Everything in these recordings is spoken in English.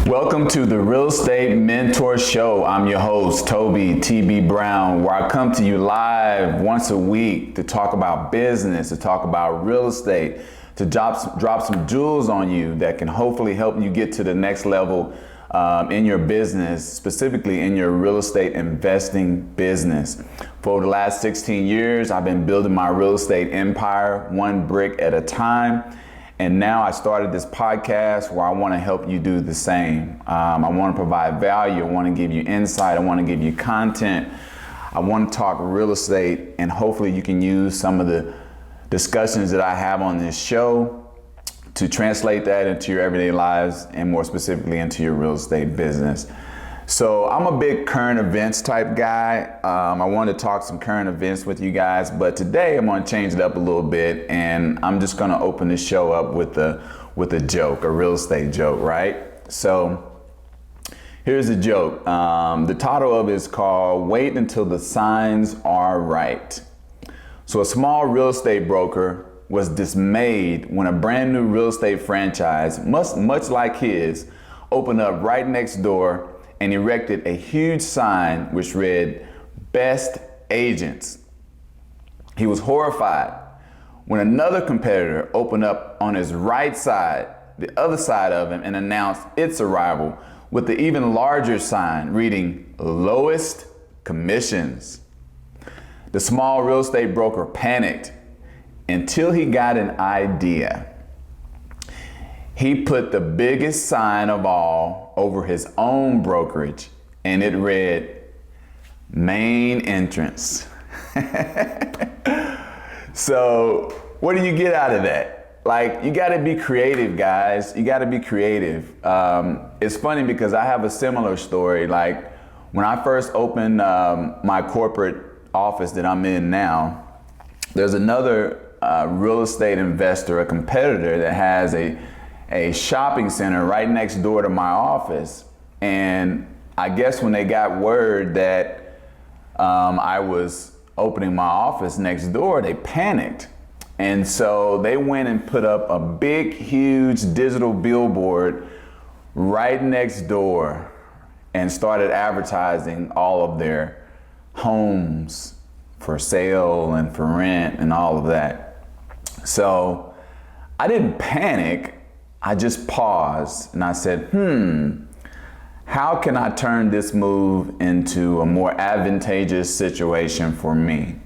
Welcome to the Real Estate Mentor Show. I'm your host, Toby TB Brown, where I come to you live once a week to talk about business, to talk about real estate, to drop some jewels on you that can hopefully help you get to the next level in your business, specifically in your real estate investing business. For the last 16 years, I've been building my real estate empire one brick at a time. And now I started this podcast where I want to help you do the same. I want to provide value. I want to give you insight. I want to give you content. I want to talk real estate, and hopefully you can use some of the discussions that I have on this show to translate that into your everyday lives and more specifically into your real estate business. So I'm a big current events type guy. I want to talk some current events with you guys, but today I'm going to change it up a little bit, and I'm just going to open the show up with a joke, a real estate joke, right? So here's the joke. The title of it is called "Wait Until the Signs Are Right." So a small real estate broker was dismayed when a brand new real estate franchise, much like his, opened up right next door and erected a huge sign which read, "Best Agents." He was horrified when another competitor opened up on his right side, the other side of him, and announced its arrival with the even larger sign reading, "Lowest Commissions." The small real estate broker panicked until he got an idea. He put the biggest sign of all over his own brokerage, and it read, "Main Entrance." So what do you get out of that? Like, you gotta be creative, guys. You gotta be creative. It's funny because I have a similar story. Like, when I first opened my corporate office that I'm in now, there's another real estate investor, a competitor that has a shopping center right next door to my office. And I guess when they got word that I was opening my office next door, they panicked. And so they went and put up a big, huge digital billboard right next door and started advertising all of their homes for sale and for rent and all of that. So I didn't panic. I just paused and I said, how can I turn this move into a more advantageous situation for me?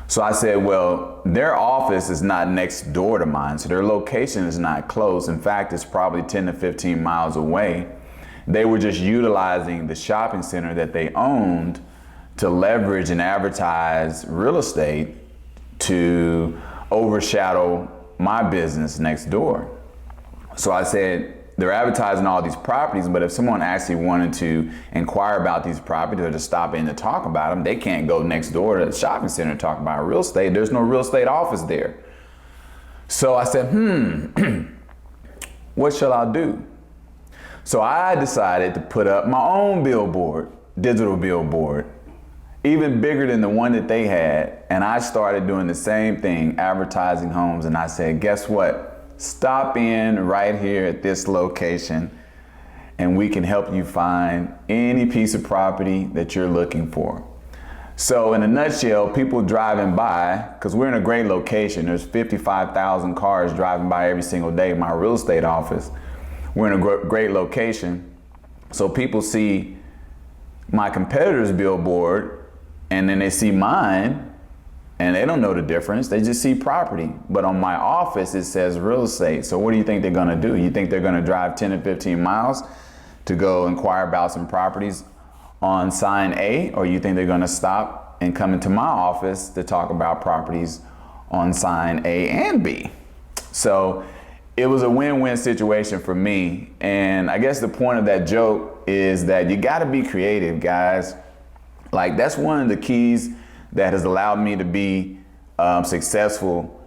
So I said, well, their office is not next door to mine, so their location is not close. In fact, it's probably 10 to 15 miles away. They were just utilizing the shopping center that they owned to leverage and advertise real estate to overshadow my business next door. So I said, they're advertising all these properties, but if someone actually wanted to inquire about these properties or to stop in to talk about them, they can't go next door to the shopping center and talk about real estate. There's no real estate office there. So I said, what shall I do? So I decided to put up my own billboard, digital billboard, even bigger than the one that they had. And I started doing the same thing, advertising homes. And I said, guess what? Stop in right here at this location and we can help you find any piece of property that you're looking for. So in a nutshell, people driving by, because we're in a great location, there's 55,000 cars driving by every single day in my real estate office. We're in a great location. So people see my competitor's billboard and then they see mine, and they don't know the difference. They just see property. But on my office, it says real estate. So what do you think they're gonna do? You think they're gonna drive 10 to 15 miles to go inquire about some properties on sign A? Or you think they're gonna stop and come into my office to talk about properties on sign A and B? So it was a win-win situation for me. And I guess the point of that joke is that you gotta be creative, guys. Like, that's one of the keys that has allowed me to be successful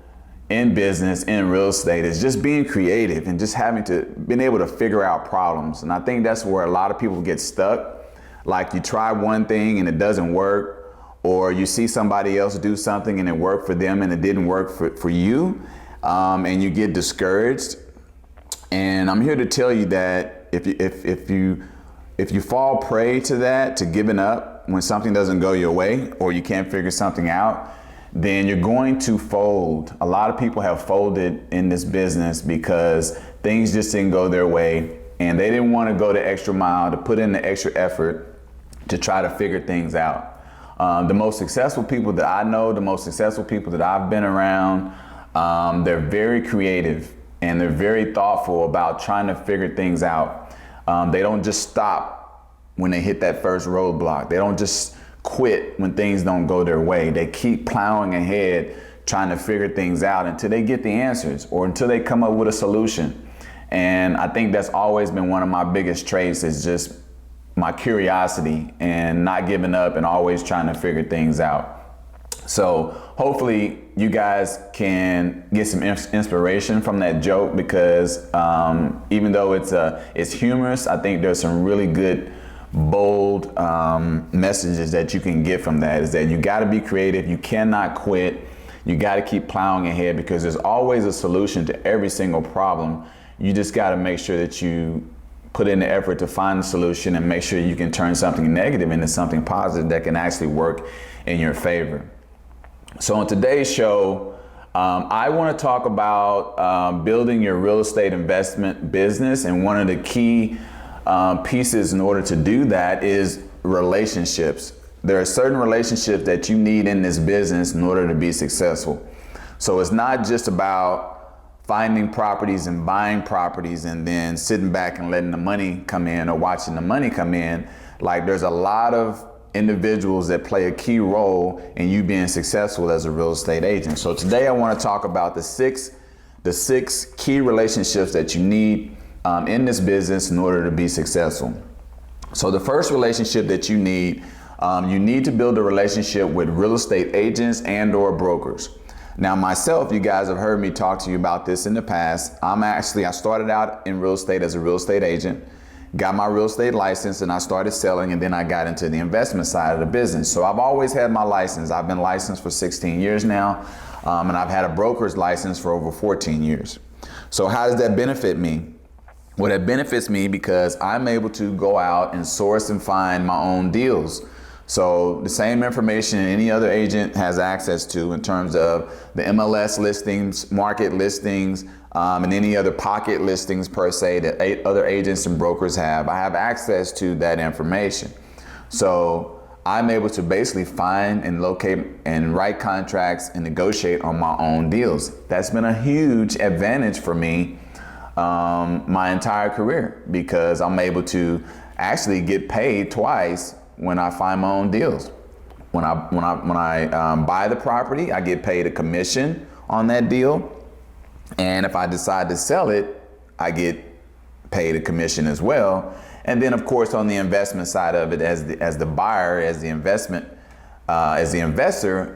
in business, in real estate, is just being creative and just being able to figure out problems. And I think that's where a lot of people get stuck. Like, you try one thing and it doesn't work, or you see somebody else do something and it worked for them and it didn't work for you, and you get discouraged. And I'm here to tell you that if you fall prey to that, to giving up when something doesn't go your way or you can't figure something out, then you're going to fold. A lot of people have folded in this business because things just didn't go their way and they didn't want to go the extra mile to put in the extra effort to try to figure things out. The most successful people that I know, the most successful people that I've been around, they're very creative and they're very thoughtful about trying to figure things out. They don't just stop when they hit that first roadblock. They don't just quit when things don't go their way. They keep plowing ahead, trying to figure things out until they get the answers or until they come up with a solution. And I think that's always been one of my biggest traits, is just my curiosity and not giving up and always trying to figure things out. So hopefully you guys can get some inspiration from that joke, because even though it's humorous, I think there's some really good, bold messages that you can get from that. Is that you got to be creative, you cannot quit, you got to keep plowing ahead, because there's always a solution to every single problem. You just got to make sure that you put in the effort to find the solution and make sure you can turn something negative into something positive that can actually work in your favor. So on today's show, I want to talk about building your real estate investment business. And one of the key pieces in order to do that is relationships. There are certain relationships that you need in this business in order to be successful. So it's not just about finding properties and buying properties and then sitting back and letting the money come in or watching the money come in. Like, there's a lot of individuals that play a key role in you being successful as a real estate agent. So today I want to talk about the six key relationships that you need in this business in order to be successful. So the first relationship that you need to build a relationship with real estate agents and or brokers. Now myself, you guys have heard me talk to you about this in the past. I started out in real estate as a real estate agent, got my real estate license, and I started selling, and then I got into the investment side of the business. So I've always had my license. I've been licensed for 16 years now, and I've had a broker's license for over 14 years. So how does that benefit me? Well, it benefits me because I'm able to go out and source and find my own deals. So the same information any other agent has access to in terms of the MLS listings, market listings, and any other pocket listings per se that other agents and brokers have. I have access to that information. So I'm able to basically find and locate and write contracts and negotiate on my own deals. That's been a huge advantage for me my entire career, because I'm able to actually get paid twice when I find my own deals. When I buy the property, I get paid a commission on that deal. And if I decide to sell it, I get paid a commission as well. And then of course on the investment side of it, as the buyer, as the investor,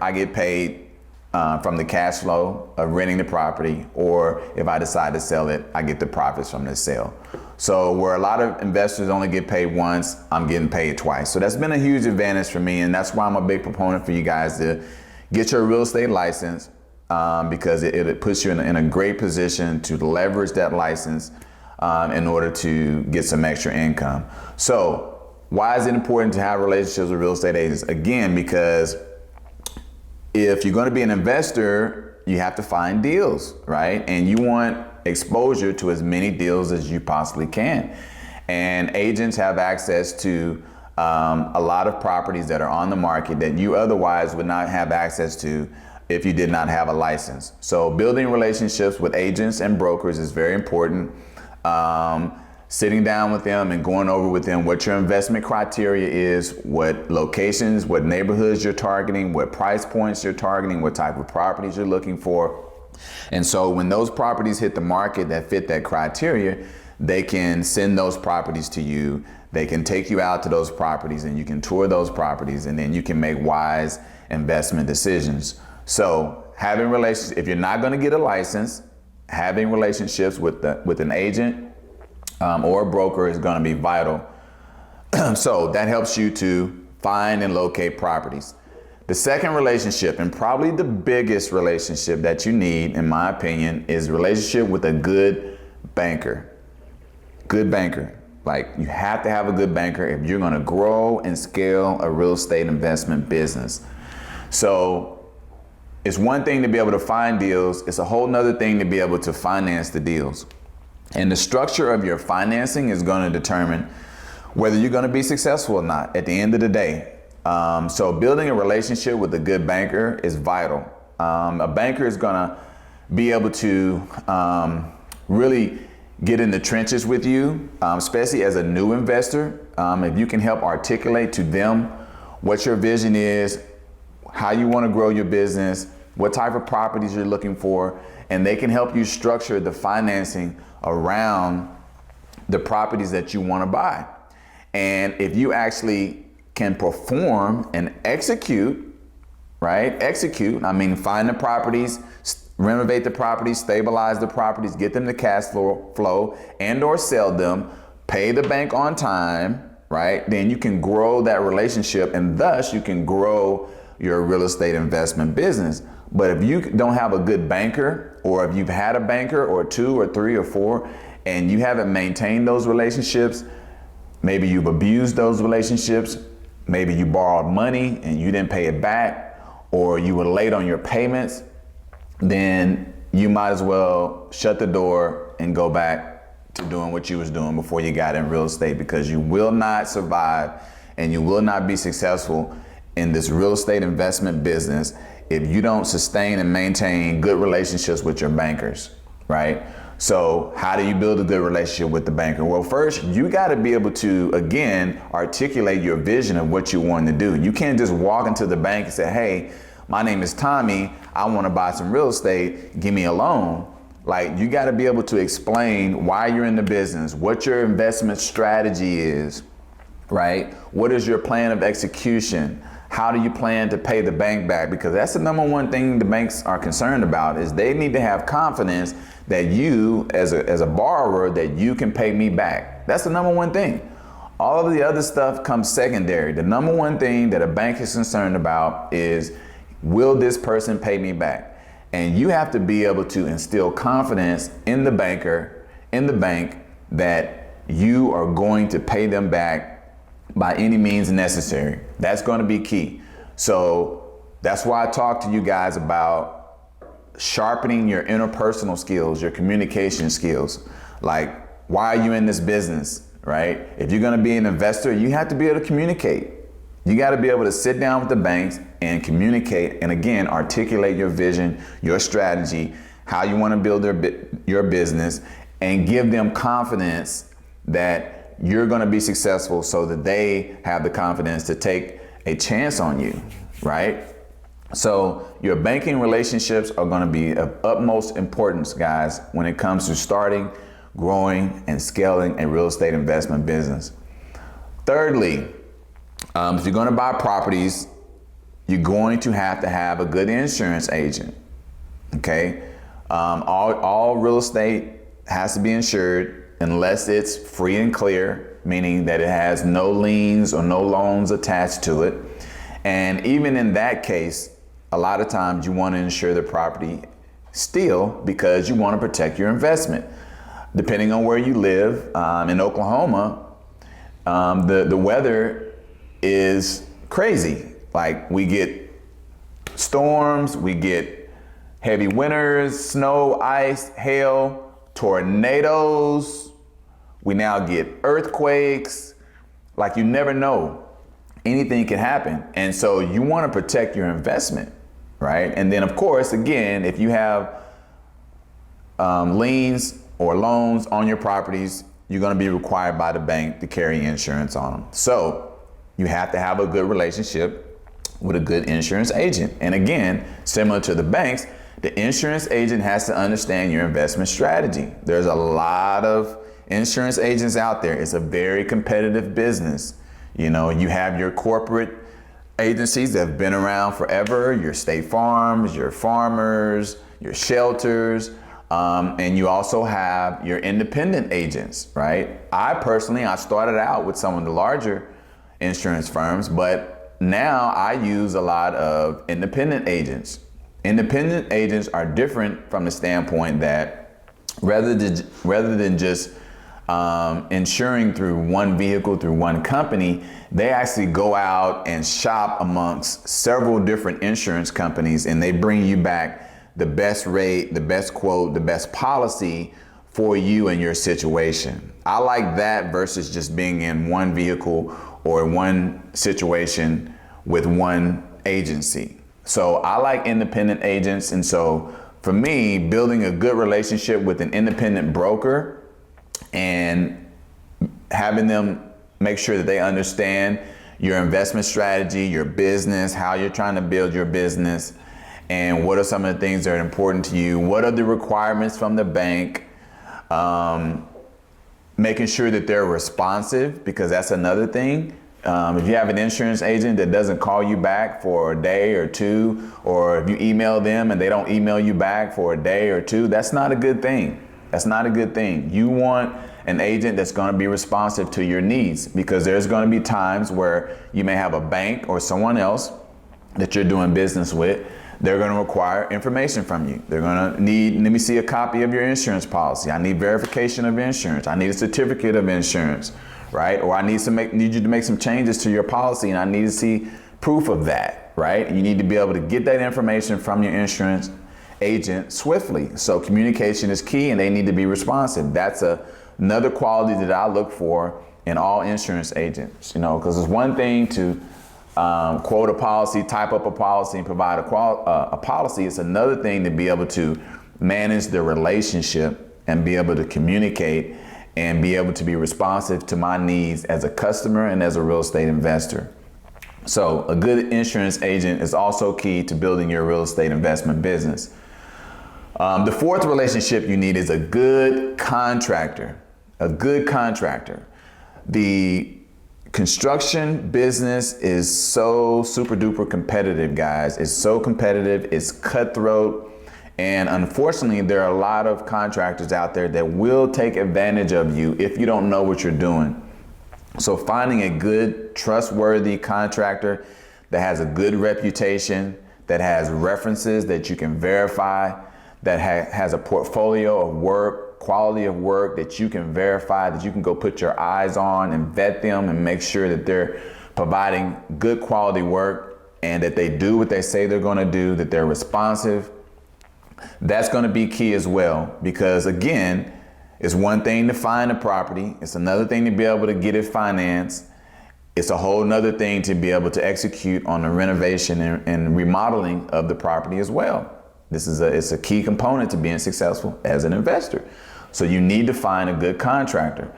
I get paid from the cash flow of renting the property, or if I decide to sell it, I get the profits from the sale. So where a lot of investors only get paid once, I'm getting paid twice. So that's been a huge advantage for me, and that's why I'm a big proponent for you guys to get your real estate license, because it puts you in a great position to leverage that license in order to get some extra income. So why is it important to have relationships with real estate agents? Again, because if you're going to be an investor, you have to find deals, right? And you want exposure to as many deals as you possibly can. And agents have access to a lot of properties that are on the market that you otherwise would not have access to if you did not have a license. So building relationships with agents and brokers is very important. Sitting down with them and going over with them what your investment criteria is, what locations, what neighborhoods you're targeting, what price points you're targeting, what type of properties you're looking for. And so when those properties hit the market that fit that criteria, they can send those properties to you. They can take you out to those properties and you can tour those properties, and then you can make wise investment decisions. So having relationships, if you're not going to get a license, having relationships with an agent or a broker is going to be vital. So that helps you to find and locate properties. The second relationship, and probably the biggest relationship that you need, in my opinion, is a relationship with a good banker. Good banker. Like, you have to have a good banker if you're gonna grow and scale a real estate investment business. So it's one thing to be able to find deals. It's a whole nother thing to be able to finance the deals. And the structure of your financing is gonna determine whether you're gonna be successful or not at the end of the day. So building a relationship with a good banker is vital. A banker is gonna be able to really get in the trenches with you, especially as a new investor. If you can help articulate to them what your vision is, how you want to grow your business, what type of properties you're looking for, and they can help you structure the financing around the properties that you want to buy. And if you actually can perform and execute, right? Execute, I mean, find the properties, renovate the properties, stabilize the properties, get them to cash flow and or sell them, pay the bank on time, right? Then you can grow that relationship, and thus you can grow your real estate investment business. But if you don't have a good banker, or if you've had a banker or two or three or four, and you haven't maintained those relationships, maybe you've abused those relationships, maybe you borrowed money and you didn't pay it back, or you were late on your payments, then you might as well shut the door and go back to doing what you was doing before you got in real estate, because you will not survive and you will not be successful in this real estate investment business if you don't sustain and maintain good relationships with your bankers, right? So how do you build a good relationship with the banker? Well, first, you got to be able to, again, articulate your vision of what you want to do. You can't just walk into the bank and say, hey, my name is Tommy, I want to buy some real estate, give me a loan. Like, you got to be able to explain why you're in the business, what your investment strategy is, right? What is your plan of execution? How do you plan to pay the bank back? Because that's the number one thing the banks are concerned about, is they need to have confidence that you, as a borrower, that you can pay me back. That's the number one thing. All of the other stuff comes secondary. The number one thing that a bank is concerned about is, will this person pay me back? And you have to be able to instill confidence in the banker, in the bank, that you are going to pay them back by any means necessary. That's going to be key. So that's why I talk to you guys about sharpening your interpersonal skills, your communication skills. Like, why are you in this business, right? If you're going to be an investor, you have to be able to communicate. You got to be able to sit down with the banks and communicate, and again, articulate your vision, your strategy, how you want to build your business, and give them confidence that you're going to be successful, so that they have the confidence to take a chance on you, right? So your banking relationships are going to be of utmost importance, guys, when it comes to starting, growing, and scaling a real estate investment business. Thirdly, if you're going to buy properties, you're going to have a good insurance agent, okay? All real estate has to be insured unless it's free and clear, meaning that it has no liens or no loans attached to it. And even in that case, a lot of times you want to insure the property still, because you want to protect your investment. Depending on where you live, in Oklahoma, the weather is crazy. Like, we get storms, we get heavy winters, snow, ice, hail, tornadoes. We now get earthquakes. Like, you never know. Anything can happen. And so you want to protect your investment, right? And then, of course, again, if you have liens or loans on your properties, you're going to be required by the bank to carry insurance on them. So you have to have a good relationship with a good insurance agent. And again, similar to the banks, the insurance agent has to understand your investment strategy. There's a lot of insurance agents out there. It's a very competitive business. You know, you have your corporate agencies that have been around forever, your State Farms, your Farmers, your shelters, and you also have your independent agents, right? I started out with some of the larger insurance firms, but now I use a lot of independent agents. Independent agents are different from the standpoint that rather than just insuring through one vehicle, through one company, they actually go out and shop amongst several different insurance companies, and they bring you back the best rate, the best quote, the best policy for you and your situation. I like that versus just being in one vehicle or one situation with one agency. So I like independent agents, and so for me, building a good relationship with an independent broker and having them make sure that they understand your investment strategy, your business, how you're trying to build your business, and what are some of the things that are important to you, what are the requirements from the bank, making sure that they're responsive, because that's another thing. If you have an insurance agent that doesn't call you back for a day or two, or if you email them and they don't email you back for a day or two, that's not a good thing. That's not a good thing. You want an agent that's going to be responsive to your needs, because there's going to be times where you may have a bank or someone else that you're doing business with. They're going to require information from you. They're going to need, let me see a copy of your insurance policy. I need verification of insurance. I need a certificate of insurance, right? Or I need you to make some changes to your policy, and I need to see proof of that, right? And you need to be able to get that information from your insurance agent swiftly. So communication is key, and they need to be responsive. That's another quality that I look for in all insurance agents, because it's one thing to quote a policy, type up a policy, and provide a policy. It's another thing to be able to manage the relationship and be able to communicate and be able to be responsive to my needs as a customer and as a real estate investor. So a good insurance agent is also key to building your real estate investment business. The fourth relationship you need is a good contractor. A good contractor. The construction business is so super duper competitive, guys. It's so competitive, it's cutthroat. And unfortunately, there are a lot of contractors out there that will take advantage of you if you don't know what you're doing. So finding a good, trustworthy contractor that has a good reputation, that has references that you can verify, that has a portfolio of work, quality of work that you can verify, that you can go put your eyes on and vet them and make sure that they're providing good quality work and that they do what they say they're going to do, that they're responsive. That's going to be key as well, because again, it's one thing to find a property. It's another thing to be able to get it financed. It's a whole nother thing to be able to execute on the renovation and remodeling of the property as well. It's a key component to being successful as an investor. So you need to find a good contractor.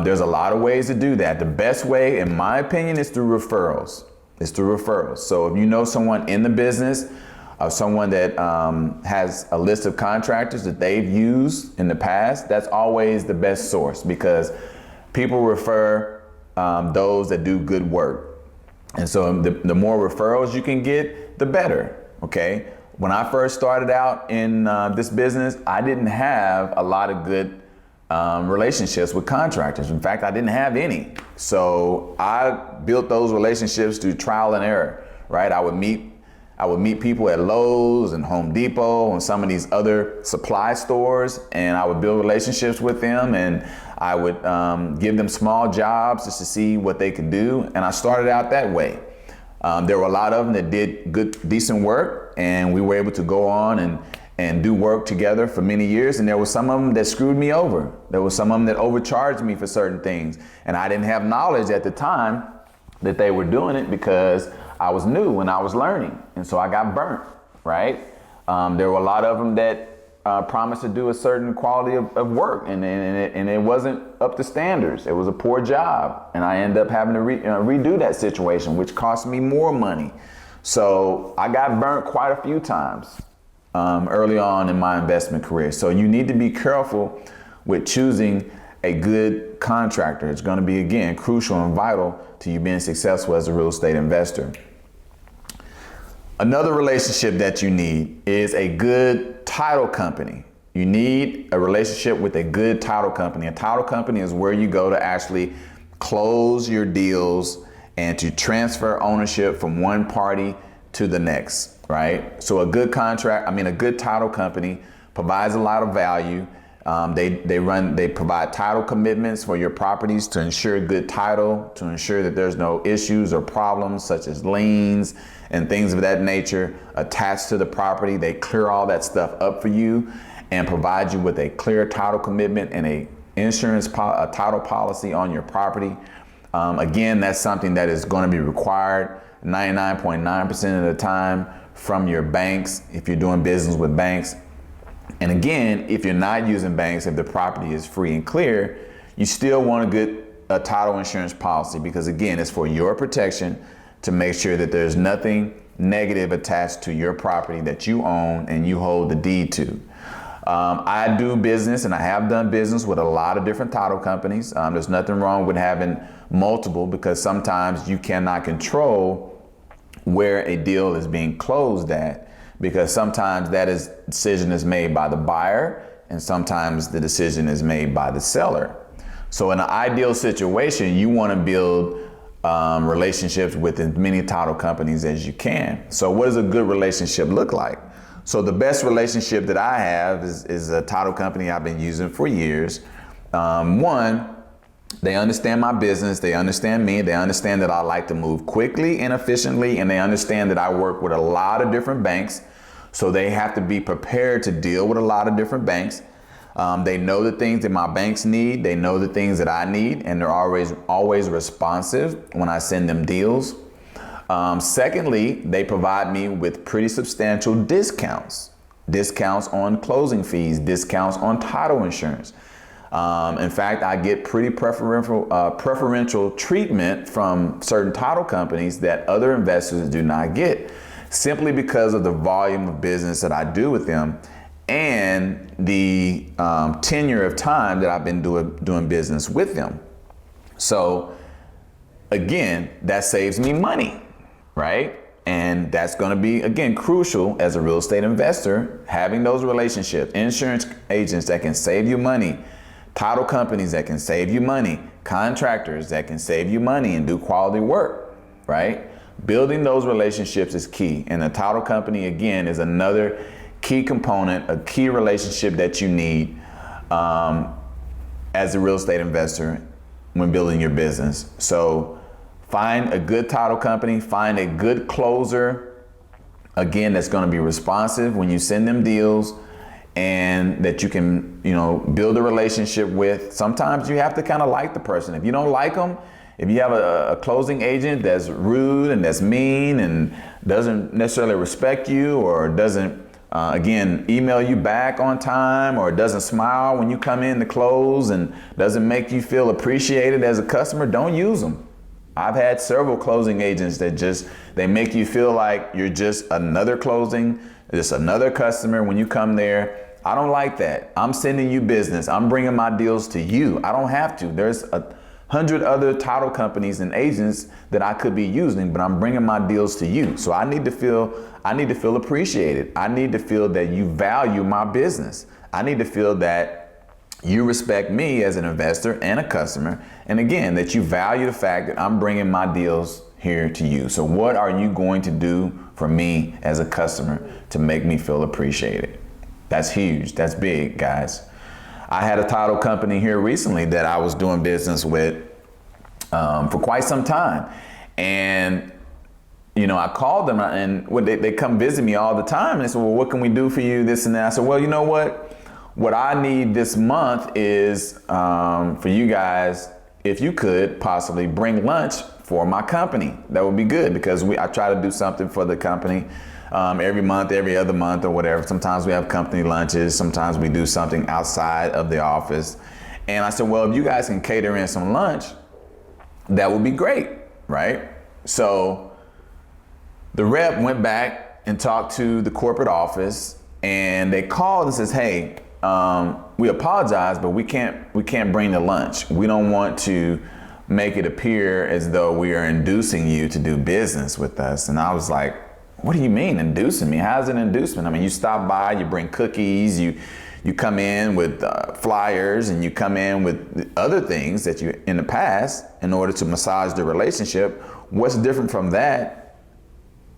There's a lot of ways to do that. The best way, in my opinion, is through referrals. It's through referrals. So if you know someone in the business, someone that has a list of contractors that they've used in the past, that's always the best source, because people refer those that do good work. And so the more referrals you can get, the better, okay? When I first started out in this business, I didn't have a lot of good relationships with contractors. In fact, I didn't have any. So I built those relationships through trial and error, right? I would meet people at Lowe's and Home Depot and some of these other supply stores, and I would build relationships with them, and I would give them small jobs just to see what they could do. And I started out that way. There were a lot of them that did good, decent work, and we were able to go on and do work together for many years. And there were some of them that screwed me over. There were some of them that overcharged me for certain things. And I didn't have knowledge at the time that they were doing it, because I was new and I was learning. And so I got burnt, right? There were a lot of them that promised to do a certain quality of work, and it wasn't up to standards. It was a poor job, and I ended up having to redo that situation, which cost me more money. So I got burnt quite a few times early on in my investment career. So you need to be careful with choosing a good contractor. It's going to be, again, crucial and vital to you being successful as a real estate investor. Another relationship that you need is a good title company. You need a relationship with a good title company. A title company is where you go to actually close your deals and to transfer ownership from one party to the next, right? So a good title company provides a lot of value. They provide title commitments for your properties to ensure good title, to ensure that there's no issues or problems such as liens and things of that nature attached to the property. They clear all that stuff up for you and provide you with a clear title commitment and a title policy on your property. Again, that's something that is going to be required 99.9% of the time from your banks if you're doing business with banks. And again, if you're not using banks, if the property is free and clear, you still want to get a title insurance policy, because again, it's for your protection to make sure that there's nothing negative attached to your property that you own and you hold the deed to. I do business, and I have done business with a lot of different title companies. There's nothing wrong with having multiple, because sometimes you cannot control where a deal is being closed at, because sometimes decision is made by the buyer and sometimes the decision is made by the seller. So in an ideal situation, you want to build relationships with as many title companies as you can. So what does a good relationship look like? So the best relationship that I have is a title company I've been using for years. One, they understand my business, they understand me, they understand that I like to move quickly and efficiently, and they understand that I work with a lot of different banks, so they have to be prepared to deal with a lot of different banks. They know the things that my banks need, they know the things that I need, and they're always responsive when I send them deals. Secondly, they provide me with pretty substantial discounts on closing fees, discounts on title insurance. In fact, I get pretty preferential treatment from certain title companies that other investors do not get, simply because of the volume of business that I do with them and the tenure of time that I've been doing business with them. So again, that saves me money, right? And that's going to be, again, crucial as a real estate investor, having those relationships, insurance agents that can save you money, title companies that can save you money, contractors that can save you money and do quality work, right? Building those relationships is key. And a title company, again, is another key component, a key relationship that you need as a real estate investor when building your business. So find a good title company, find a good closer, again, that's going to be responsive when you send them deals, and that you can, build a relationship with. Sometimes you have to kind of like the person. If you don't like them, if you have a closing agent that's rude and that's mean and doesn't necessarily respect you, or doesn't, email you back on time, or doesn't smile when you come in to close and doesn't make you feel appreciated as a customer, don't use them. I've had several closing agents that they make you feel like you're just another closing, just another customer when you come there. I don't like that. I'm sending you business. I'm bringing my deals to you. I don't have to. There's 100 other title companies and agents that I could be using, but I'm bringing my deals to you. So I need to feel appreciated. I need to feel that you value my business. I need to feel that you respect me as an investor and a customer. And again, that you value the fact that I'm bringing my deals here to you. So what are you going to do for me as a customer to make me feel appreciated? That's huge. That's big, guys. I had a title company here recently that I was doing business with for quite some time. And, I called them, and they come visit me all the time. And they said, well, what can we do for you, this and that? I said, well, you know what? What I need this month is for you guys, if you could possibly bring lunch for my company. That would be good, because I try to do something for the company every month, every other month, or whatever. Sometimes we have company lunches. Sometimes we do something outside of the office. And I said, well, if you guys can cater in some lunch, that would be great, right? So the rep went back and talked to the corporate office, and they called and says, hey, we apologize, but we can't bring the lunch. We don't want to make it appear as though we are inducing you to do business with us. And I was like, what do you mean inducing me? How's it an inducement? I mean, you stop by, you bring cookies, you come in with flyers, and you come in with other things that you in the past in order to massage the relationship. What's different from that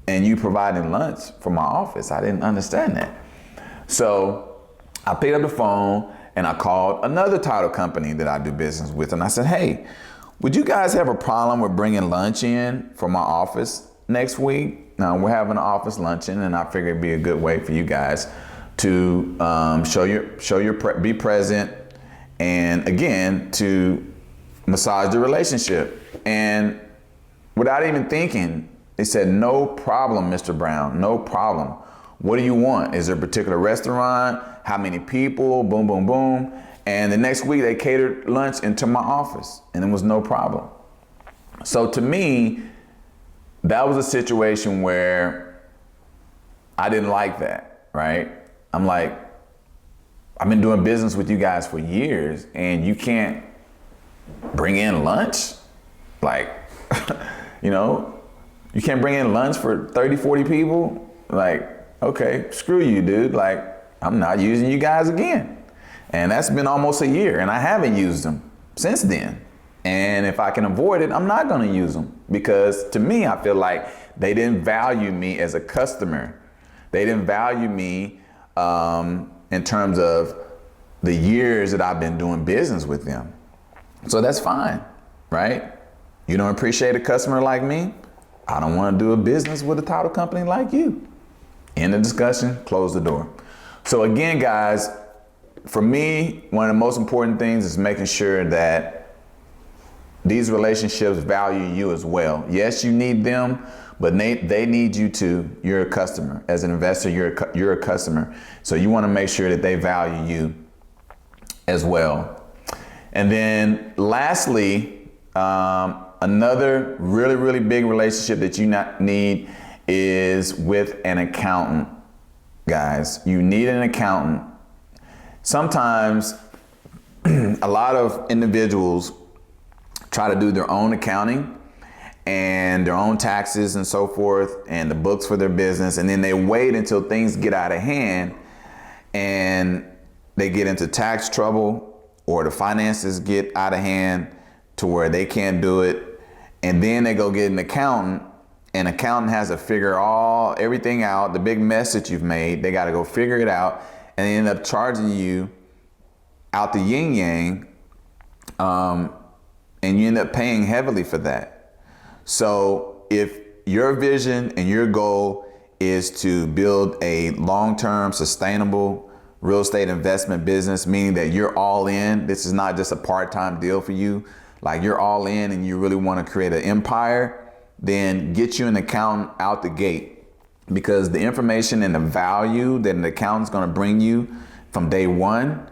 and you providing lunch for my office? I didn't understand that. So I picked up the phone And I called another title company that I do business with, and I said, hey, would you guys have a problem with bringing lunch in for my office next week? Now, we're having an office luncheon, and I figured it'd be a good way for you guys to be present, and again, to massage the relationship. And without even thinking, they said, no problem, Mr. Brown, no problem. What do you want? Is there a particular restaurant? How many people? Boom, boom, boom. And the next week they catered lunch into my office, and it was no problem. So to me, that was a situation where I didn't like that, right? I'm like, I've been doing business with you guys for years, and you can't bring in lunch? Like, you can't bring in lunch for 30, 40 people? Like, okay, screw you, dude. Like, I'm not using you guys again. And that's been almost a year, and I haven't used them since then. And if I can avoid it, I'm not gonna use them, because to me, I feel like they didn't value me as a customer. They didn't value me in terms of the years that I've been doing business with them. So that's fine, right? You don't appreciate a customer like me? I don't want to do a business with a title company like you. End of discussion, close the door. So again, guys, for me, one of the most important things is making sure that these relationships value you as well. Yes, you need them, but they need you too. You're a customer. As an investor, you're a customer. So you want to make sure that they value you as well. And then lastly, another really, really big relationship that you need is with an accountant. Guys, you need an accountant. Sometimes a lot of individuals try to do their own accounting and their own taxes and so forth, and the books for their business, and then they wait until things get out of hand and they get into tax trouble, or the finances get out of hand to where they can't do it, and then they go get an accountant. An accountant has to figure everything out, the big mess that you've made. They got to go figure it out, and they end up charging you out the yin yang, and you end up paying heavily for that. So if your vision and your goal is to build a long-term sustainable real estate investment business, meaning that you're all in, this is not just a part-time deal for you, like you're all in and you really want to create an empire, then get you an accountant out the gate, because the information and the value that an accountant's going to bring you from day one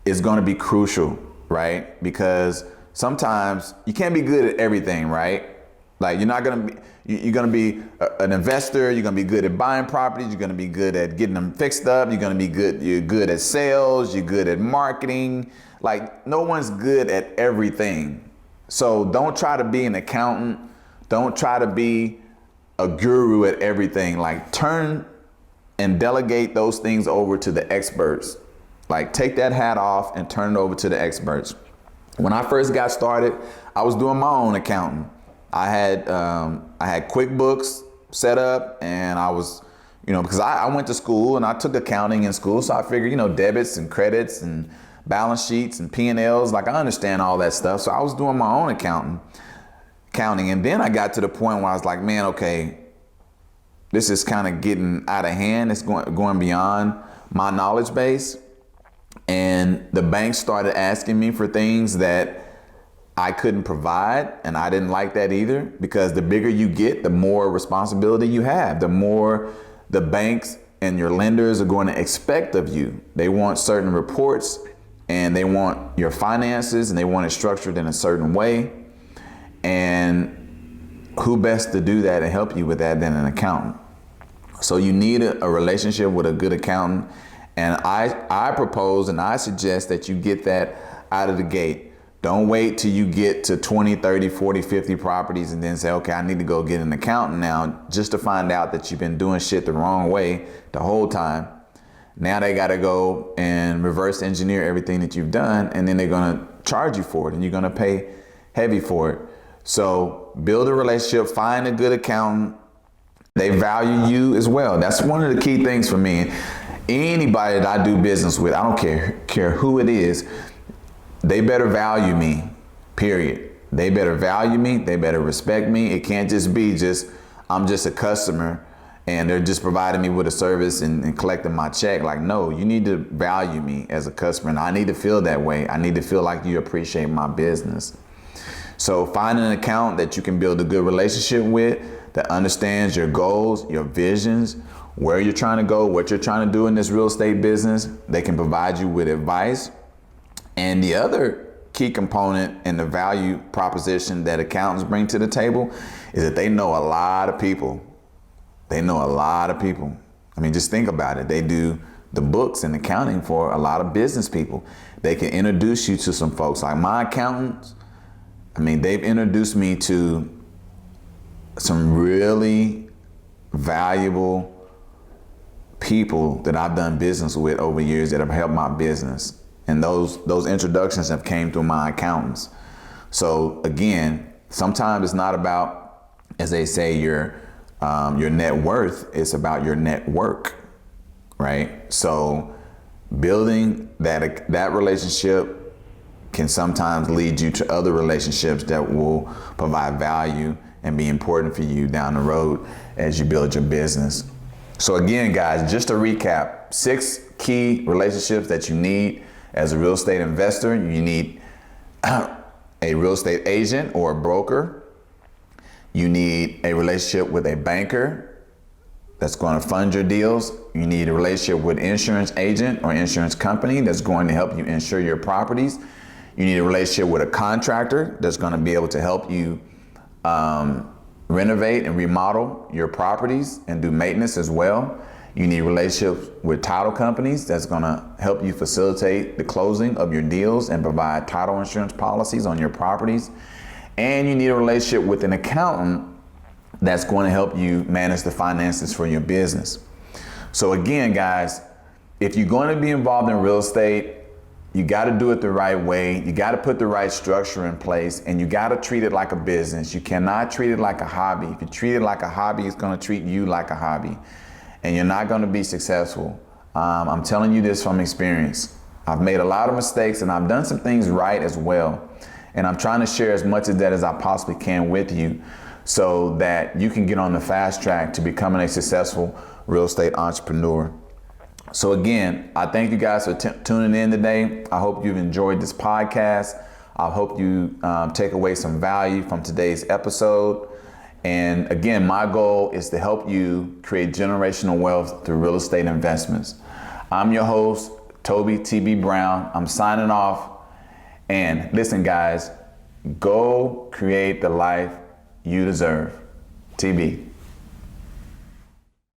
is going to be crucial, right? Because sometimes you can't be good at everything, right? Like you're going to be an investor, you're going to be good at buying properties, you're going to be good at getting them fixed up, you're good at sales, you're good at marketing. Like no one's good at everything. So don't try to be an accountant. Don't try to be a guru at everything. Like turn and delegate those things over to the experts. Like take that hat off and turn it over to the experts. When I first got started, I was doing my own accounting. I had QuickBooks set up, and I was, because I went to school and I took accounting in school. So I figured, debits and credits and balance sheets and P&Ls, like I understand all that stuff. So I was doing my own accounting. And then I got to the point where I was like, man, okay, this is kind of getting out of hand. It's going beyond my knowledge base. And the bank started asking me for things that I couldn't provide. And I didn't like that either, because the bigger you get, the more responsibility you have, the more the banks and your lenders are going to expect of you. They want certain reports, and they want your finances, and they want it structured in a certain way. And who best to do that and help you with that than an accountant? So you need a relationship with a good accountant. And I propose and I suggest that you get that out of the gate. Don't wait till you get to 20, 30, 40, 50 properties and then say, okay, I need to go get an accountant now, just to find out that you've been doing shit the wrong way the whole time. Now they got to go and reverse engineer everything that you've done, and then they're going to charge you for it, and you're going to pay heavy for it. So build a relationship, find a good accountant. They value you as well. That's one of the key things for me. anybody that I do business with, I don't care who it is, they better value me, period. They better value me, they better respect me. It can't just be I'm just a customer and they're just providing me with a service and collecting my check. Like, no, you need to value me as a customer, and I need to feel that way. I need to feel like you appreciate my business. So find an account that you can build a good relationship with, that understands your goals, your visions, where you're trying to go, what you're trying to do in this real estate business. They can provide you with advice. And the other key component in the value proposition that accountants bring to the table is that they know a lot of people. They know a lot of people. I mean, just think about it. They do the books and accounting for a lot of business people. They can introduce you to some folks. Like my accountants, I mean, they've introduced me to some really valuable people that I've done business with over years that have helped my business. And those introductions have came through my accountants. So again, sometimes it's not about, as they say, your net worth. It's about your network, right? So building that relationship can sometimes lead you to other relationships that will provide value and be important for you down the road as you build your business. So again, guys, just to recap, 6 key relationships that you need as a real estate investor. You need a real estate agent or a broker. You need a relationship with a banker that's going to fund your deals. You need a relationship with an insurance agent or insurance company that's going to help you insure your properties. You need a relationship with a contractor that's going to be able to help you renovate and remodel your properties and do maintenance as well. You need relationships with title companies that's going to help you facilitate the closing of your deals and provide title insurance policies on your properties. And you need a relationship with an accountant that's going to help you manage the finances for your business. So again, guys, if you're going to be involved in real estate, you got to do it the right way. You got to put the right structure in place, and you got to treat it like a business. You cannot treat it like a hobby. If you treat it like a hobby, it's going to treat you like a hobby, and you're not going to be successful. I'm telling you this from experience. I've made a lot of mistakes, and I've done some things right as well. And I'm trying to share as much of that as I possibly can with you so that you can get on the fast track to becoming a successful real estate entrepreneur. So again, I thank you guys for tuning in today. I hope you've enjoyed this podcast. I hope you take away some value from today's episode. And again, my goal is to help you create generational wealth through real estate investments. I'm your host, Toby TB Brown. I'm signing off. And listen, guys, go create the life you deserve. TB.